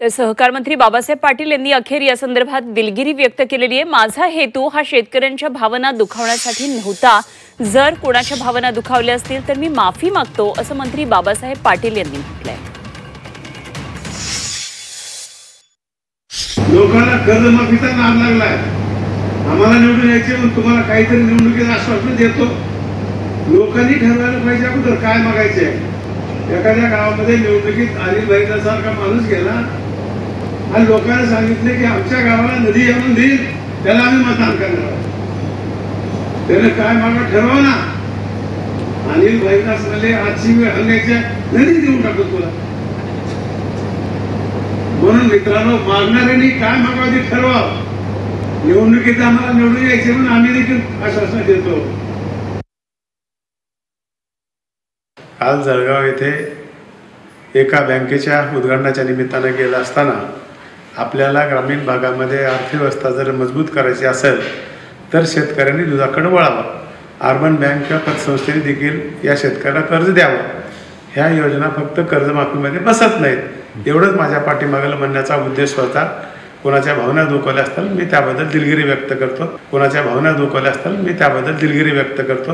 तर सहकार मंत्री बाबासाहेब पाटील यांनी अखेर या संदर्भात दिलगिरी व्यक्त केलेली आहे। माझा हेतू हा शेतकऱ्यांच्या भावना दुखावण्यासाठी नव्हता। जर कोणाच्या भावना दुखावल्या असतील तर मी माफी मागतो, असं मंत्री बाबासाहेब पाटील यांनी म्हटलंय। लोकांना कर्जमाफीचा नाद लागलाय। आम्हाला निवडून यायचे पण तुम्हाला काहीतरी निवडणुकीत आश्वासन देतो। लोकांनी ठरवायला पाहिजे अगोदर काय मागायचे। एखाद्या गावामध्ये निवडणुकीत अनिल भाईंसारखा माणूस गेला आणि लोकांना सांगितले की आमच्या गावाला नदी आणून देईल, त्याला आम्ही मतदान करणार। त्याने काय मागा ठरवा ना। अनिल भाईंना सांगले आजची वेळ हल्ल्याच्या नदी देऊन टाकतो तुला। म्हणून मित्रांनो, मागणाऱ्यांनी काय मागावं ते ठरवा। निवडणुकीत आम्हाला निवडून यायचे म्हणून आम्ही देखील आश्वासन देतो। काल जळगाव येथे एका बँकेच्या उद्घाटनाच्या निमित्ताने गेला असताना आपल्याला ग्रामीण भागामध्ये अर्थव्यवस्था जर मजबूत करायची असेल तर शेतकऱ्यांनी दुधाकडे वळावं। अर्बन बँक पतसंस्थेने देखील या शेतकऱ्याला कर्ज द्यावं। ह्या योजना फक्त कर्जमाफीमध्ये बसत नाहीत, एवढंच माझ्या पाठीमागं म्हणण्याचा उद्देश होता। कोणाच्या भावना दुखावल्या असतील मी त्याबद्दल दिलगिरी व्यक्त करतो।